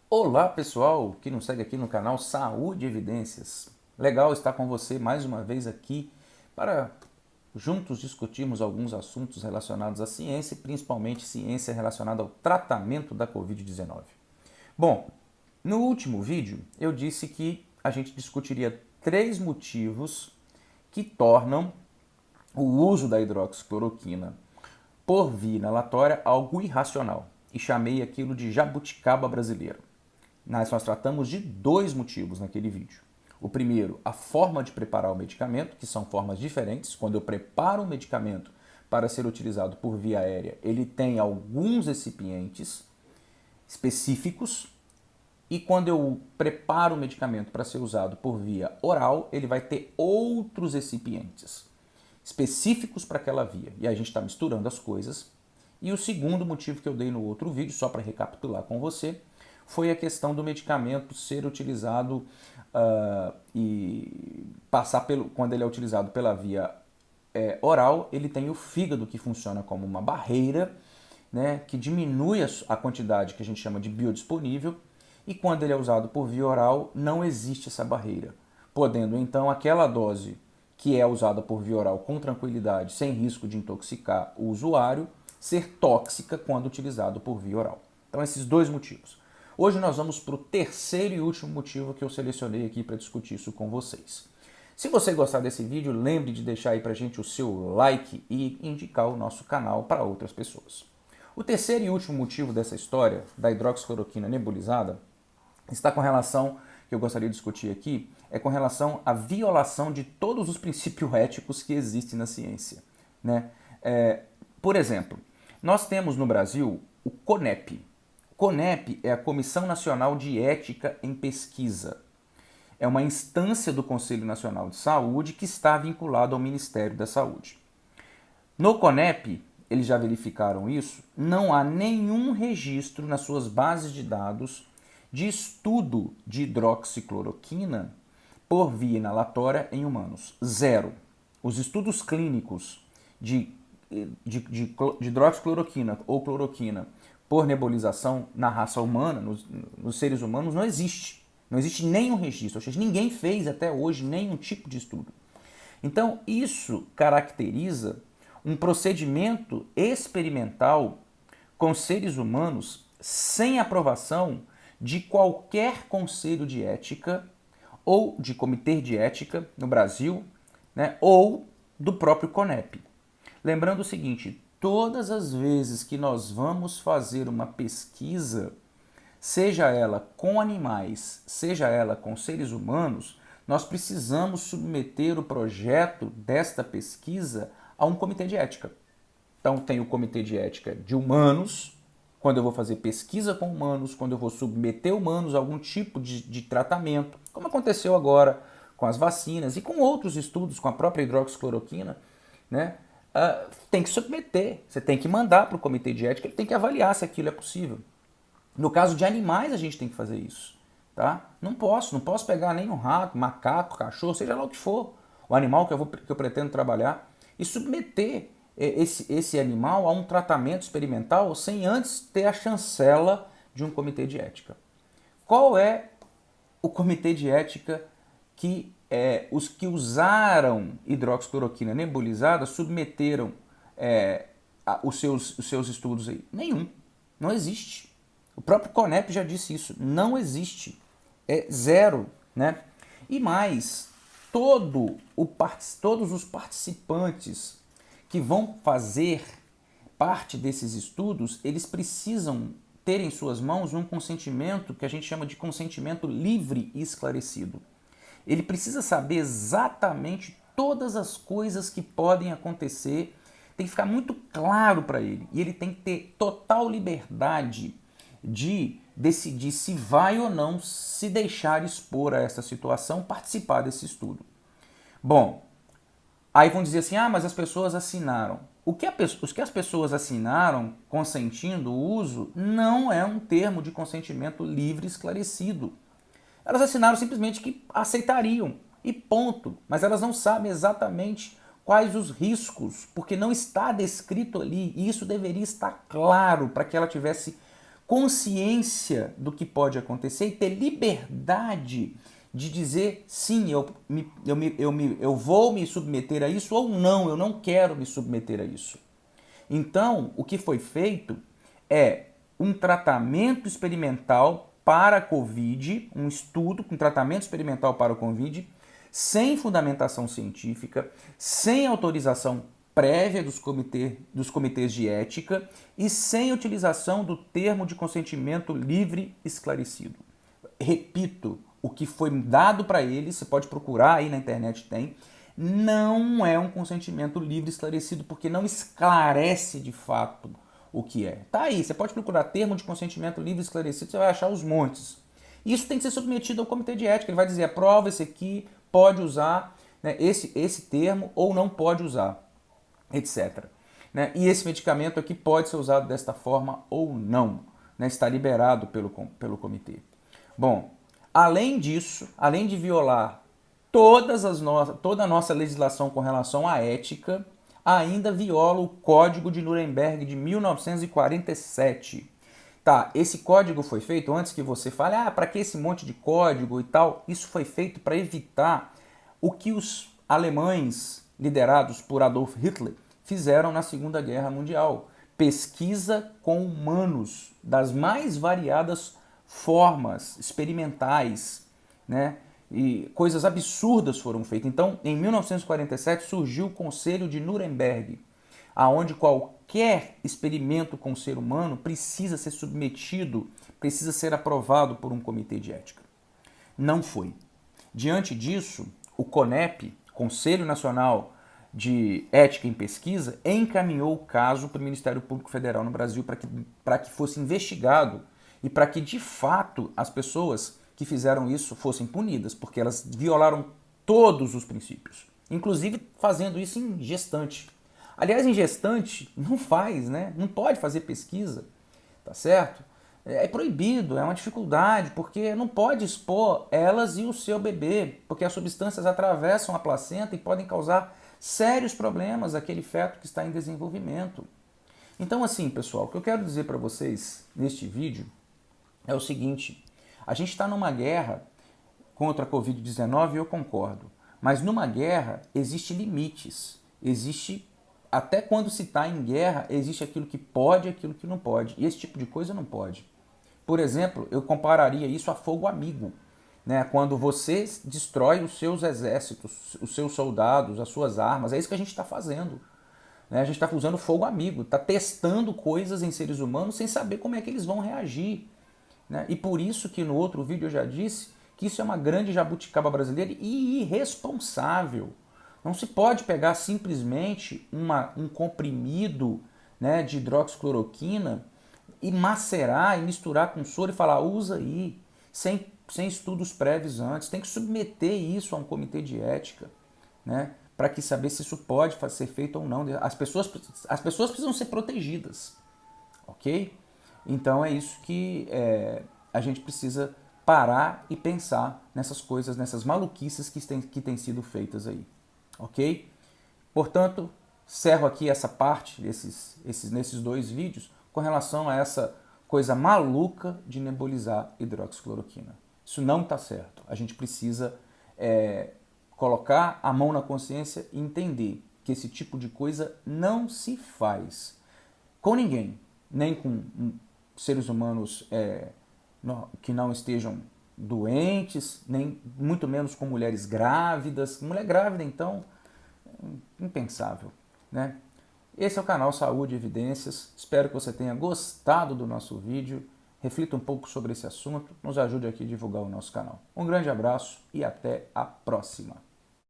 Olá pessoal que nos segue aqui no canal Saúde e Evidências. Legal estar com você mais uma vez aqui para juntos discutirmos alguns assuntos relacionados à ciência e principalmente ciência relacionada ao tratamento da Covid-19. Bom, no último vídeo eu disse que a gente discutiria 3 motivos que tornam o uso da hidroxicloroquina por via inalatória algo irracional e chamei aquilo de jabuticaba brasileiro. Nós tratamos de 2 motivos naquele vídeo. O primeiro, a forma de preparar o medicamento, que são formas diferentes. Quando eu preparo o medicamento para ser utilizado por via aérea, ele tem alguns recipientes específicos, e quando eu preparo o medicamento para ser usado por via oral, ele vai ter outros recipientes específicos para aquela via. E a gente está misturando as coisas. E o segundo motivo que eu dei no outro vídeo, só para recapitular com você, foi a questão do medicamento ser utilizado e passar quando ele é utilizado pela via oral, ele tem o fígado que funciona como uma barreira, né, que diminui a quantidade que a gente chama de biodisponível, e quando ele é usado por via oral, não existe essa barreira, podendo então aquela dose que é usada por via oral com tranquilidade, sem risco de intoxicar o usuário, ser tóxica quando utilizado por via oral. Então esses 2 motivos. Hoje nós vamos para o terceiro e último motivo que eu selecionei aqui para discutir isso com vocês. Se você gostar desse vídeo, lembre de deixar aí para a gente o seu like e indicar o nosso canal para outras pessoas. O terceiro e último motivo dessa história da hidroxicloroquina nebulizada está com relação, que eu gostaria de discutir aqui, é com relação à violação de todos os princípios éticos que existem na ciência, né? Por exemplo, nós temos no Brasil o CONEP. CONEP é a Comissão Nacional de Ética em Pesquisa. É uma instância do Conselho Nacional de Saúde que está vinculado ao Ministério da Saúde. No CONEP, eles já verificaram isso, não há nenhum registro nas suas bases de dados de estudo de hidroxicloroquina por via inalatória em humanos. Zero. Os estudos clínicos de hidroxicloroquina ou cloroquina por nebulização na raça humana, nos seres humanos, não existe. Não existe nenhum registro, ou seja, ninguém fez até hoje nenhum tipo de estudo. Então, isso caracteriza um procedimento experimental com seres humanos sem aprovação de qualquer conselho de ética ou de comitê de ética no Brasil, né, ou do próprio CONEP. Lembrando o seguinte, todas as vezes que nós vamos fazer uma pesquisa, seja ela com animais, seja ela com seres humanos, nós precisamos submeter o projeto desta pesquisa a um comitê de ética. Então tem o comitê de ética de humanos, quando eu vou fazer pesquisa com humanos, quando eu vou submeter humanos a algum tipo de tratamento, como aconteceu agora com as vacinas e com outros estudos, com a própria hidroxicloroquina, né? Tem que submeter, você tem que mandar para o comitê de ética, ele tem que avaliar se aquilo é possível. No caso de animais, a gente tem que fazer isso. Tá? Não posso pegar nem um rato, macaco, cachorro, seja lá o que for, o animal que eu pretendo trabalhar, e submeter esse animal a um tratamento experimental sem antes ter a chancela de um comitê de ética. Qual é o comitê de ética que os que usaram hidroxicloroquina nebulizada submeteram os seus estudos aí? Nenhum. Não existe. O próprio CONEP já disse isso. Não existe. É zero. Né? E mais, todos os participantes que vão fazer parte desses estudos, eles precisam ter em suas mãos um consentimento que a gente chama de consentimento livre e esclarecido. Ele precisa saber exatamente todas as coisas que podem acontecer, tem que ficar muito claro para ele. E ele tem que ter total liberdade de decidir se vai ou não se deixar expor a essa situação, participar desse estudo. Bom, aí vão dizer assim, mas as pessoas assinaram. Os que as pessoas assinaram consentindo o uso não é um termo de consentimento livre e esclarecido. Elas assinaram simplesmente que aceitariam e ponto. Mas elas não sabem exatamente quais os riscos, porque não está descrito ali, e isso deveria estar claro para que ela tivesse consciência do que pode acontecer e ter liberdade de dizer sim, eu vou me submeter a isso ou não, eu não quero me submeter a isso. Então, o que foi feito é um tratamento experimental para a Covid, um estudo com tratamento experimental para o Covid, sem fundamentação científica, sem autorização prévia dos comitês de ética e sem utilização do termo de consentimento livre esclarecido. Repito, o que foi dado para eles, você pode procurar aí na internet, tem, não é um consentimento livre esclarecido, porque não esclarece de fato o que é. Tá aí, você pode procurar termo de consentimento livre esclarecido, você vai achar os montes. Isso tem que ser submetido ao comitê de ética, ele vai dizer, aprova esse aqui, pode usar, né, esse termo ou não pode usar, etc. Né? E esse medicamento aqui pode ser usado desta forma ou não, né? Está liberado pelo comitê. Bom, além disso, além de violar toda a nossa legislação com relação à ética, ainda viola o Código de Nuremberg de 1947. Tá, esse código foi feito antes que você fale, para que esse monte de código e tal? Isso foi feito para evitar o que os alemães, liderados por Adolf Hitler, fizeram na Segunda Guerra Mundial. Pesquisa com humanos das mais variadas formas, experimentais, né? E coisas absurdas foram feitas. Então, em 1947 surgiu o Conselho de Nuremberg, aonde qualquer experimento com o ser humano precisa ser submetido, precisa ser aprovado por um comitê de ética. Não foi. Diante disso, o CONEP, Conselho Nacional de Ética em Pesquisa, encaminhou o caso para o Ministério Público Federal no Brasil para que fosse investigado e para que, de fato, as pessoas que fizeram isso fossem punidas, porque elas violaram todos os princípios, inclusive fazendo isso em gestante. Aliás, em gestante não faz, né? Não pode fazer pesquisa, tá certo? É proibido, é uma dificuldade, porque não pode expor elas e o seu bebê, porque as substâncias atravessam a placenta e podem causar sérios problemas àquele feto que está em desenvolvimento. Então, assim, pessoal, o que eu quero dizer para vocês neste vídeo é o seguinte: a gente está numa guerra contra a Covid-19 e eu concordo, mas numa guerra existe limites, existe, até quando se está em guerra, existe aquilo que pode e aquilo que não pode, e esse tipo de coisa não pode. Por exemplo, eu compararia isso a fogo amigo, né? Quando você destrói os seus exércitos, os seus soldados, as suas armas, é isso que a gente está fazendo. Né? A gente está usando fogo amigo, está testando coisas em seres humanos sem saber como é que eles vão reagir. Né? E por isso que no outro vídeo eu já disse que isso é uma grande jabuticaba brasileira e irresponsável. Não se pode pegar simplesmente um comprimido, né, de hidroxicloroquina e macerar e misturar com soro e falar, usa aí, sem estudos prévios antes. Tem que submeter isso a um comitê de ética, né, para que saber se isso pode ser feito ou não. As pessoas precisam ser protegidas, ok? Então é isso que a gente precisa parar e pensar nessas coisas, nessas maluquices que têm sido feitas aí, ok? Portanto, encerro aqui essa parte nesses dois vídeos com relação a essa coisa maluca de nebulizar hidroxicloroquina. Isso não está certo. A gente precisa colocar a mão na consciência e entender que esse tipo de coisa não se faz com ninguém, nem com seres humanos que não estejam doentes, nem muito menos com mulheres grávidas. Mulher grávida, então, impensável, né? Esse é o canal Saúde e Evidências. Espero que você tenha gostado do nosso vídeo. Reflita um pouco sobre esse assunto. Nos ajude aqui a divulgar o nosso canal. Um grande abraço e até a próxima.